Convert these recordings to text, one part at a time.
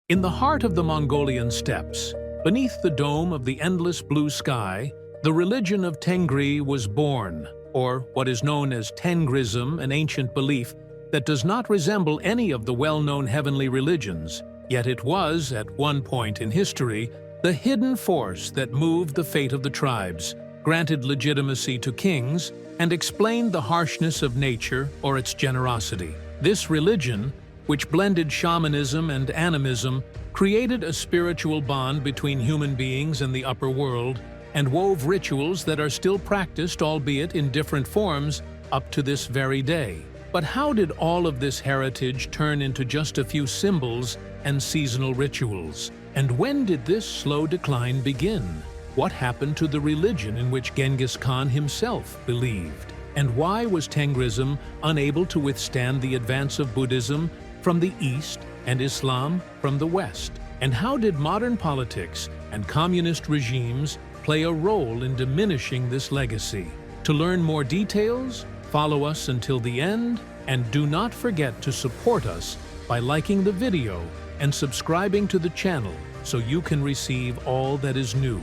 In the heart of the Mongolian steppes, beneath the dome of the endless blue sky, the religion of Tengri was born, or what is known as Tengrism, an ancient belief that does not resemble any of the well-known heavenly religions, yet it was, at one point in history, the hidden force that moved the fate of the tribes, granted legitimacy to kings, and explained the harshness of nature or its generosity. This religion, which blended shamanism and animism, created a spiritual bond between human beings and the upper world, and wove rituals that are still practiced, albeit in different forms, up to this very day. But how did all of this heritage turn into just a few symbols and seasonal rituals? And when did this slow decline begin? What happened to the religion in which Genghis Khan himself believed? And why was Tengrism unable to withstand the advance of Buddhism from the East and Islam from the West? And how did modern politics and communist regimes play a role in diminishing this legacy? To learn more details, follow us until the end, and do not forget to support us by liking the video and subscribing to the channel so you can receive all that is new.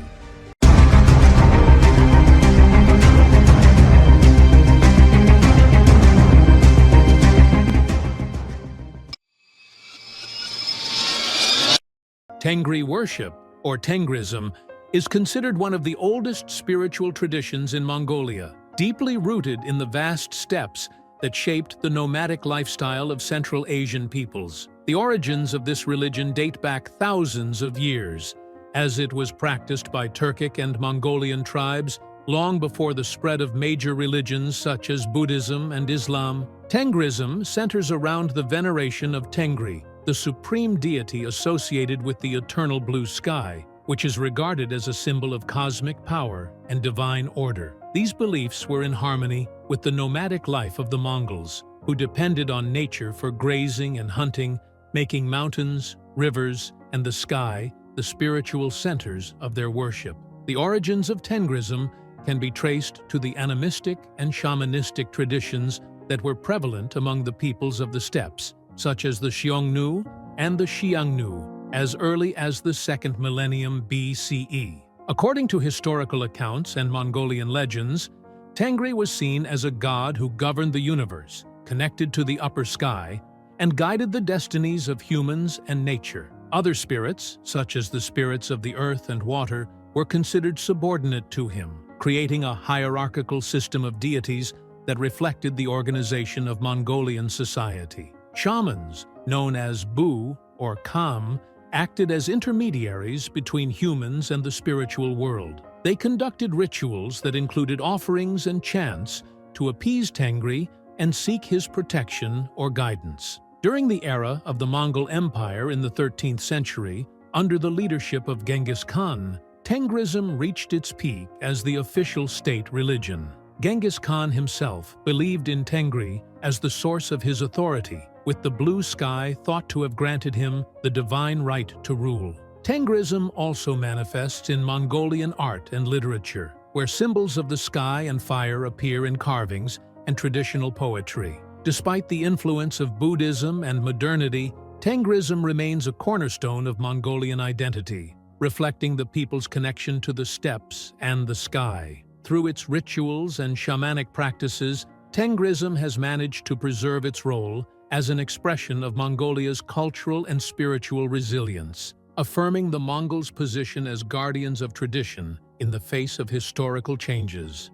Tengri worship, or Tengrism, is considered one of the oldest spiritual traditions in Mongolia, deeply rooted in the vast steppes that shaped the nomadic lifestyle of Central Asian peoples. The origins of this religion date back thousands of years, as it was practiced by Turkic and Mongolian tribes long before the spread of major religions such as Buddhism and Islam. Tengrism centers around the veneration of Tengri, the supreme deity associated with the eternal blue sky, which is regarded as a symbol of cosmic power and divine order. These beliefs were in harmony with the nomadic life of the Mongols, who depended on nature for grazing and hunting, making mountains, rivers, and the sky the spiritual centers of their worship. The origins of Tengrism can be traced to the animistic and shamanistic traditions that were prevalent among the peoples of the steppes, such as the Xiongnu and the Xiangnu, as early as the 2nd millennium BCE. According to historical accounts and Mongolian legends, Tengri was seen as a god who governed the universe, connected to the upper sky, and guided the destinies of humans and nature. Other spirits, such as the spirits of the earth and water, were considered subordinate to him, creating a hierarchical system of deities that reflected the organization of Mongolian society. Shamans, known as Bu or Kam, acted as intermediaries between humans and the spiritual world. They conducted rituals that included offerings and chants to appease Tengri and seek his protection or guidance. During the era of the Mongol Empire in the 13th century, under the leadership of Genghis Khan, Tengrism reached its peak as the official state religion. Genghis Khan himself believed in Tengri as the source of his authority, with the blue sky thought to have granted him the divine right to rule. Tengrism also manifests in Mongolian art and literature, where symbols of the sky and fire appear in carvings and traditional poetry. Despite the influence of Buddhism and modernity, Tengrism remains a cornerstone of Mongolian identity, reflecting the people's connection to the steppes and the sky. Through its rituals and shamanic practices, Tengrism has managed to preserve its role as an expression of Mongolia's cultural and spiritual resilience, affirming the Mongols' position as guardians of tradition in the face of historical changes.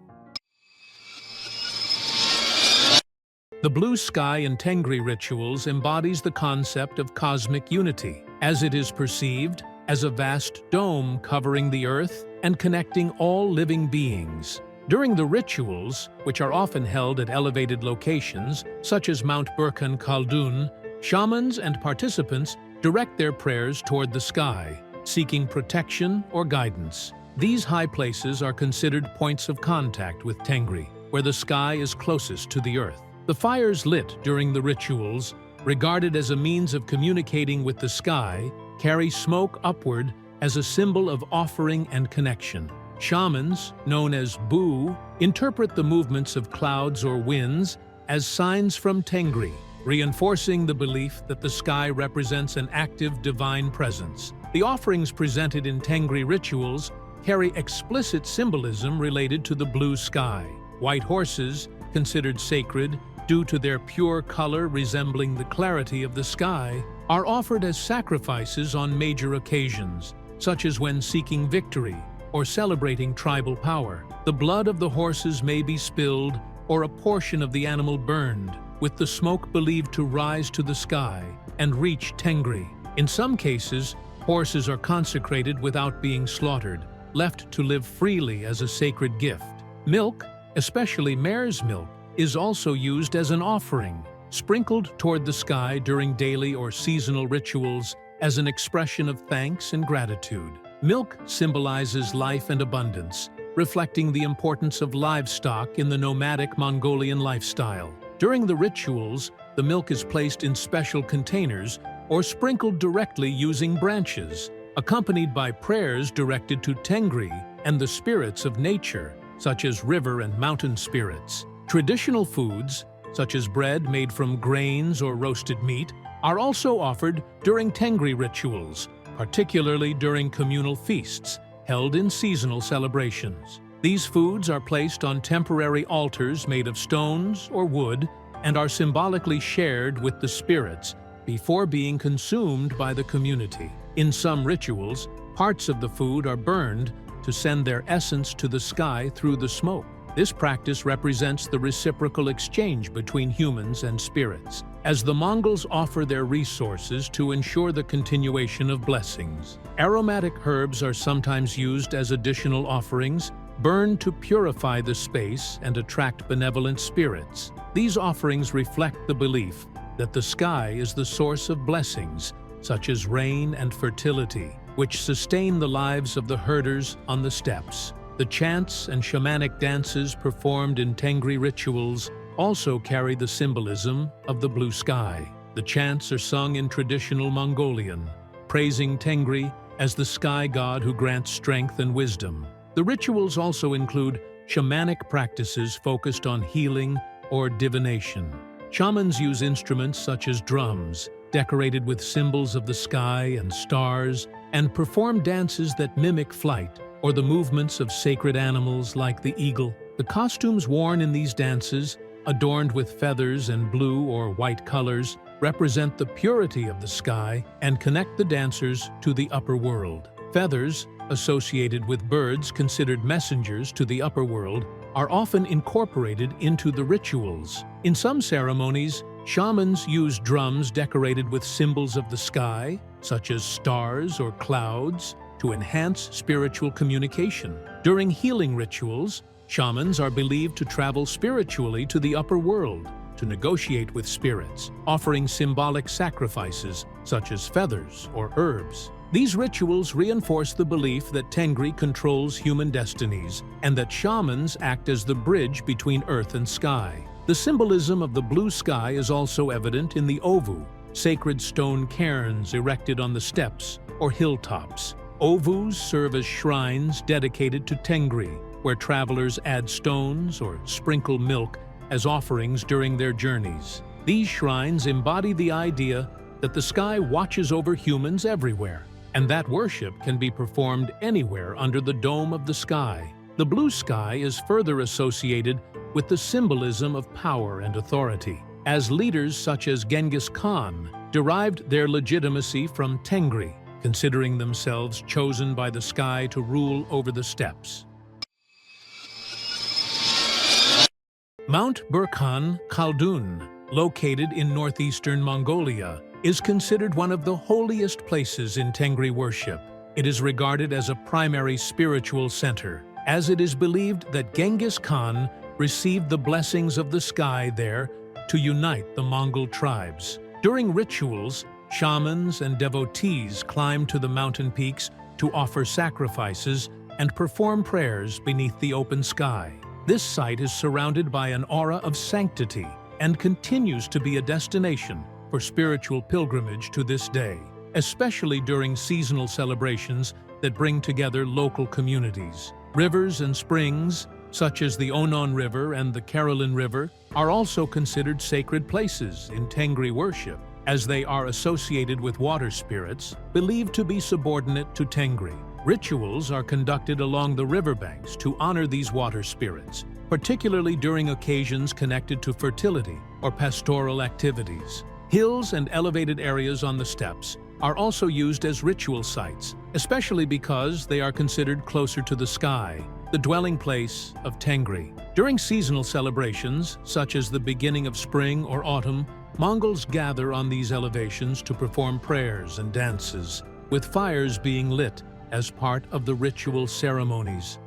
The blue sky in Tengri rituals embodies the concept of cosmic unity, as it is perceived as a vast dome covering the earth and connecting all living beings. During the rituals, which are often held at elevated locations, such as Mount Burkhan Khaldun, shamans and participants direct their prayers toward the sky, seeking protection or guidance. These high places are considered points of contact with Tengri, where the sky is closest to the earth. The fires lit during the rituals, regarded as a means of communicating with the sky, carry smoke upward as a symbol of offering and connection. Shamans, known as Bu, interpret the movements of clouds or winds as signs from Tengri, reinforcing the belief that the sky represents an active divine presence. The offerings presented in Tengri rituals carry explicit symbolism related to the blue sky. White horses, considered sacred due to their pure color resembling the clarity of the sky, are offered as sacrifices on major occasions, such as when seeking victory or celebrating tribal power. The blood of the horses may be spilled or a portion of the animal burned, with the smoke believed to rise to the sky and reach Tengri. In some cases, horses are consecrated without being slaughtered, left to live freely as a sacred gift. Milk, especially mare's milk, is also used as an offering, sprinkled toward the sky during daily or seasonal rituals as an expression of thanks and gratitude. Milk symbolizes life and abundance, reflecting the importance of livestock in the nomadic Mongolian lifestyle. During the rituals, the milk is placed in special containers or sprinkled directly using branches, accompanied by prayers directed to Tengri and the spirits of nature, such as river and mountain spirits. Traditional foods, such as bread made from grains or roasted meat, are also offered during Tengri rituals, particularly during communal feasts held in seasonal celebrations. These foods are placed on temporary altars made of stones or wood and are symbolically shared with the spirits before being consumed by the community. In some rituals, parts of the food are burned to send their essence to the sky through the smoke. This practice represents the reciprocal exchange between humans and spirits, as the Mongols offer their resources to ensure the continuation of blessings. Aromatic herbs are sometimes used as additional offerings, burned to purify the space and attract benevolent spirits. These offerings reflect the belief that the sky is the source of blessings, such as rain and fertility, which sustain the lives of the herders on the steppes. The chants and shamanic dances performed in Tengri rituals also carry the symbolism of the blue sky. The chants are sung in traditional Mongolian, praising Tengri as the sky god who grants strength and wisdom. The rituals also include shamanic practices focused on healing or divination. Shamans use instruments such as drums, decorated with symbols of the sky and stars, and perform dances that mimic flight or the movements of sacred animals like the eagle. The costumes worn in these dances, adorned with feathers and blue or white colors, represent the purity of the sky and connect the dancers to the upper world. Feathers, associated with birds considered messengers to the upper world, are often incorporated into the rituals. In some ceremonies, shamans use drums decorated with symbols of the sky, such as stars or clouds, to enhance spiritual communication. During healing rituals, shamans are believed to travel spiritually to the upper world to negotiate with spirits, offering symbolic sacrifices such as feathers or herbs. These rituals reinforce the belief that Tengri controls human destinies and that shamans act as the bridge between earth and sky. The symbolism of the blue sky is also evident in the ovu, sacred stone cairns erected on the steppes or hilltops. Ovus serve as shrines dedicated to Tengri, where travelers add stones or sprinkle milk as offerings during their journeys. These shrines embody the idea that the sky watches over humans everywhere, and that worship can be performed anywhere under the dome of the sky. The blue sky is further associated with the symbolism of power and authority, as leaders such as Genghis Khan derived their legitimacy from Tengri, considering themselves chosen by the sky to rule over the steppes. Mount Burkhan Khaldun, located in northeastern Mongolia, is considered one of the holiest places in Tengri worship. It is regarded as a primary spiritual center, as it is believed that Genghis Khan received the blessings of the sky there to unite the Mongol tribes. During rituals, shamans and devotees climb to the mountain peaks to offer sacrifices and perform prayers beneath the open sky. This site is surrounded by an aura of sanctity and continues to be a destination for spiritual pilgrimage to this day, especially during seasonal celebrations that bring together local communities. Rivers and springs, such as the Onon River and the Karelin River, are also considered sacred places in Tengri worship, as they are associated with water spirits believed to be subordinate to Tengri. Rituals are conducted along the riverbanks to honor these water spirits, particularly during occasions connected to fertility or pastoral activities. Hills and elevated areas on the steppes are also used as ritual sites, especially because they are considered closer to the sky, the dwelling place of Tengri. During seasonal celebrations, such as the beginning of spring or autumn, Mongols gather on these elevations to perform prayers and dances, with fires being lit as part of the ritual ceremonies.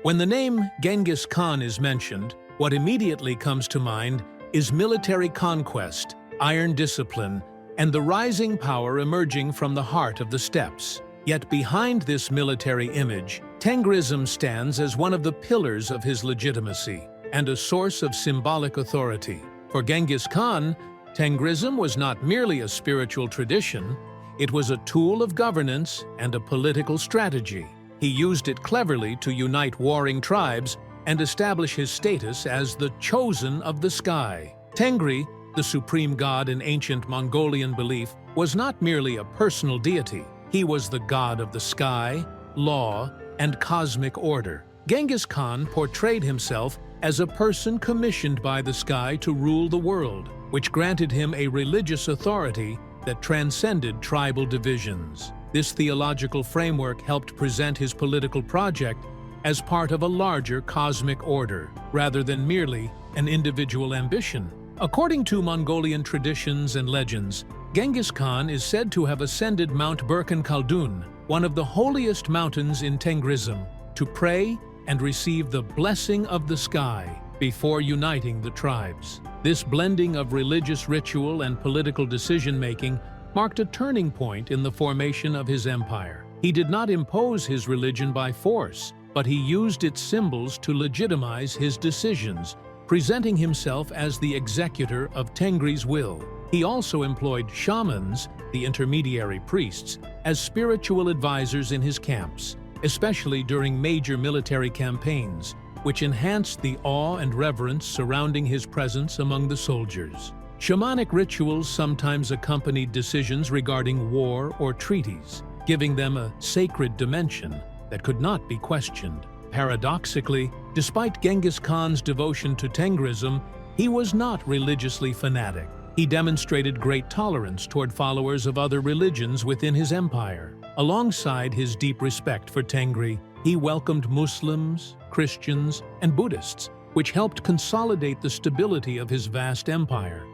When the name Genghis Khan is mentioned, what immediately comes to mind is military conquest, iron discipline, and the rising power emerging from the heart of the steppes. Yet behind this military image, Tengrism stands as one of the pillars of his legitimacy and a source of symbolic authority. For Genghis Khan, Tengrism was not merely a spiritual tradition, it was a tool of governance and a political strategy. He used it cleverly to unite warring tribes and establish his status as the chosen of the sky. Tengri, the supreme god in ancient Mongolian belief, was not merely a personal deity. He was the god of the sky, law, and cosmic order. Genghis Khan portrayed himself as a person commissioned by the sky to rule the world, which granted him a religious authority that transcended tribal divisions. This theological framework helped present his political project as part of a larger cosmic order, rather than merely an individual ambition. According to Mongolian traditions and legends, Genghis Khan is said to have ascended Mount Burkhan Khaldun, one of the holiest mountains in Tengrism, to pray and receive the blessing of the sky before uniting the tribes. This blending of religious ritual and political decision-making marked a turning point in the formation of his empire. He did not impose his religion by force, but he used its symbols to legitimize his decisions, presenting himself as the executor of Tengri's will. He also employed shamans, the intermediary priests, as spiritual advisors in his camps, especially during major military campaigns, which enhanced the awe and reverence surrounding his presence among the soldiers. Shamanic rituals sometimes accompanied decisions regarding war or treaties, giving them a sacred dimension that could not be questioned. Paradoxically, despite Genghis Khan's devotion to Tengrism, he was not religiously fanatic. He demonstrated great tolerance toward followers of other religions within his empire. Alongside his deep respect for Tengri, he welcomed Muslims, Christians, and Buddhists, which helped consolidate the stability of his vast empire.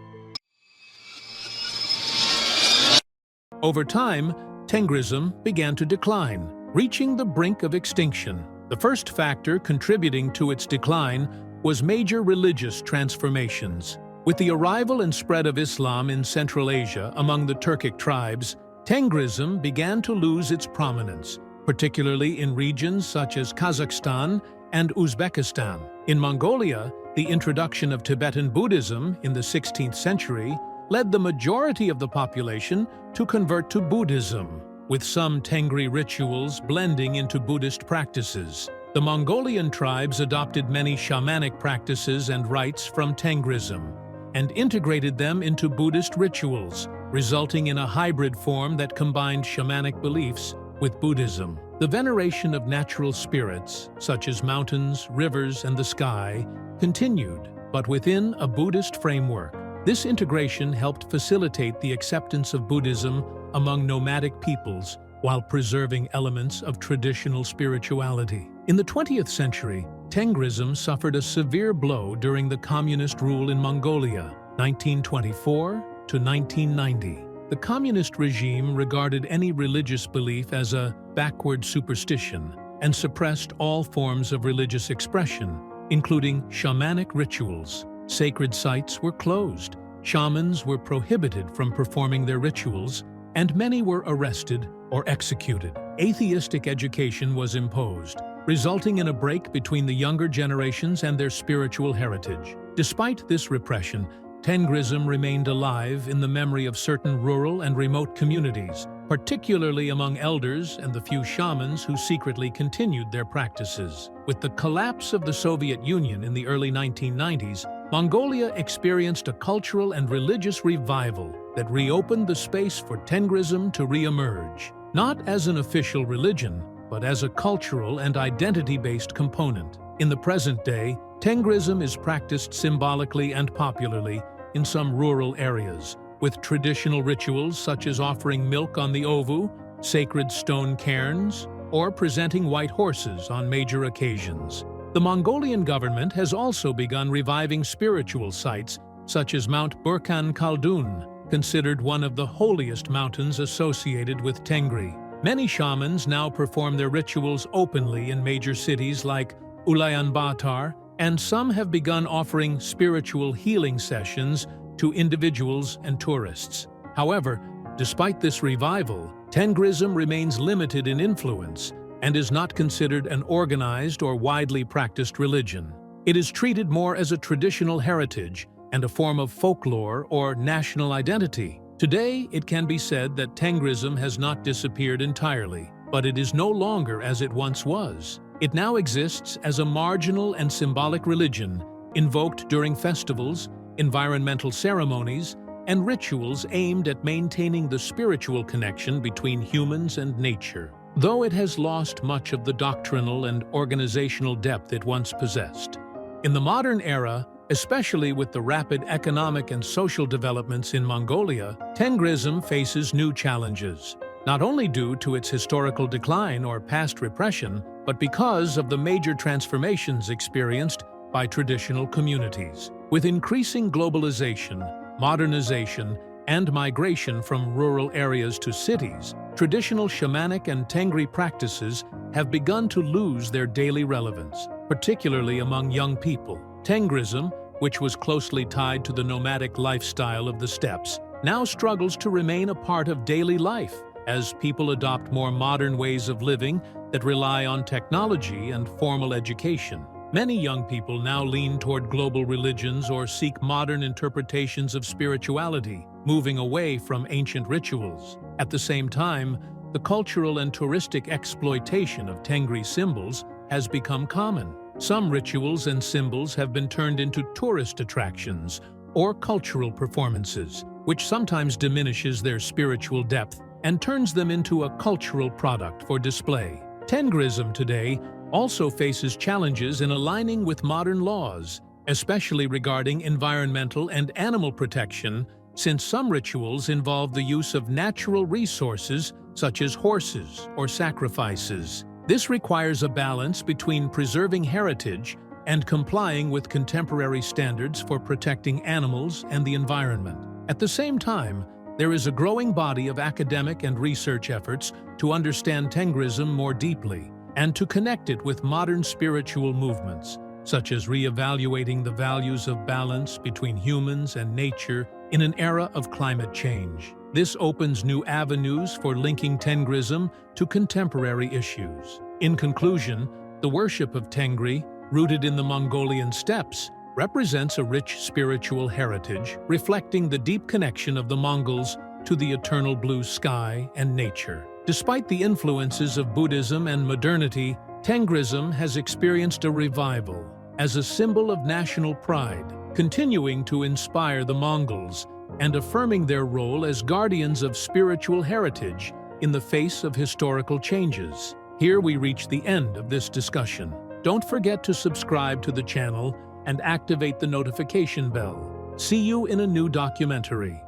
Over time, Tengrism began to decline, reaching the brink of extinction. The first factor contributing to its decline was major religious transformations. With the arrival and spread of Islam in Central Asia among the Turkic tribes, Tengrism began to lose its prominence, particularly in regions such as Kazakhstan and Uzbekistan. In Mongolia, the introduction of Tibetan Buddhism in the 16th century led the majority of the population to convert to Buddhism, with some Tengri rituals blending into Buddhist practices. The Mongolian tribes adopted many shamanic practices and rites from Tengrism and integrated them into Buddhist rituals, resulting in a hybrid form that combined shamanic beliefs with Buddhism. The veneration of natural spirits, such as mountains, rivers, and the sky, continued, but within a Buddhist framework. This integration helped facilitate the acceptance of Buddhism among nomadic peoples while preserving elements of traditional spirituality. In the 20th century, Tengrism suffered a severe blow during the communist rule in Mongolia, 1924 to 1990. The communist regime regarded any religious belief as a backward superstition and suppressed all forms of religious expression, including shamanic rituals. Sacred sites were closed, shamans were prohibited from performing their rituals, and many were arrested or executed. Atheistic education was imposed, resulting in a break between the younger generations and their spiritual heritage. Despite this repression, Tengrism remained alive in the memory of certain rural and remote communities, particularly among elders and the few shamans who secretly continued their practices. With the collapse of the Soviet Union in the early 1990s, Mongolia experienced a cultural and religious revival that reopened the space for Tengrism to re-emerge, not as an official religion, but as a cultural and identity-based component. In the present day, Tengrism is practiced symbolically and popularly in some rural areas, with traditional rituals such as offering milk on the ovu, sacred stone cairns, or presenting white horses on major occasions. The Mongolian government has also begun reviving spiritual sites such as Mount Burkhan Khaldun, considered one of the holiest mountains associated with Tengri. Many shamans now perform their rituals openly in major cities like Ulaanbaatar, and some have begun offering spiritual healing sessions to individuals and tourists. However, despite this revival, Tengrism remains limited in influence and is not considered an organized or widely practiced religion. It is treated more as a traditional heritage and a form of folklore or national identity. Today, it can be said that Tengrism has not disappeared entirely, but it is no longer as it once was. It now exists as a marginal and symbolic religion, invoked during festivals, environmental ceremonies, and rituals aimed at maintaining the spiritual connection between humans and nature. Though it has lost much of the doctrinal and organizational depth it once possessed. In the modern era, especially with the rapid economic and social developments in Mongolia, Tengrism faces new challenges, not only due to its historical decline or past repression, but because of the major transformations experienced by traditional communities. With increasing globalization, modernization, and migration from rural areas to cities, traditional shamanic and Tengri practices have begun to lose their daily relevance, particularly among young people. Tengrism, which was closely tied to the nomadic lifestyle of the steppes, now struggles to remain a part of daily life as people adopt more modern ways of living that rely on technology and formal education. Many young people now lean toward global religions or seek modern interpretations of spirituality, moving away from ancient rituals. At the same time, the cultural and touristic exploitation of Tengri symbols has become common. Some rituals and symbols have been turned into tourist attractions or cultural performances, which sometimes diminishes their spiritual depth and turns them into a cultural product for display. Tengrism today also faces challenges in aligning with modern laws, especially regarding environmental and animal protection, since some rituals involve the use of natural resources such as horses or sacrifices. This requires a balance between preserving heritage and complying with contemporary standards for protecting animals and the environment. At the same time, there is a growing body of academic and research efforts to understand Tengrism more deeply and to connect it with modern spiritual movements, such as re-evaluating the values of balance between humans and nature in an era of climate change. This opens new avenues for linking Tengrism to contemporary issues. In conclusion, the worship of Tengri, rooted in the Mongolian steppes, represents a rich spiritual heritage reflecting the deep connection of the Mongols to the eternal blue sky and nature. Despite the influences of Buddhism and modernity, Tengrism has experienced a revival as a symbol of national pride, continuing to inspire the Mongols and affirming their role as guardians of spiritual heritage in the face of historical changes. Here we reach the end of this discussion. Don't forget to subscribe to the channel and activate the notification bell. See you in a new documentary.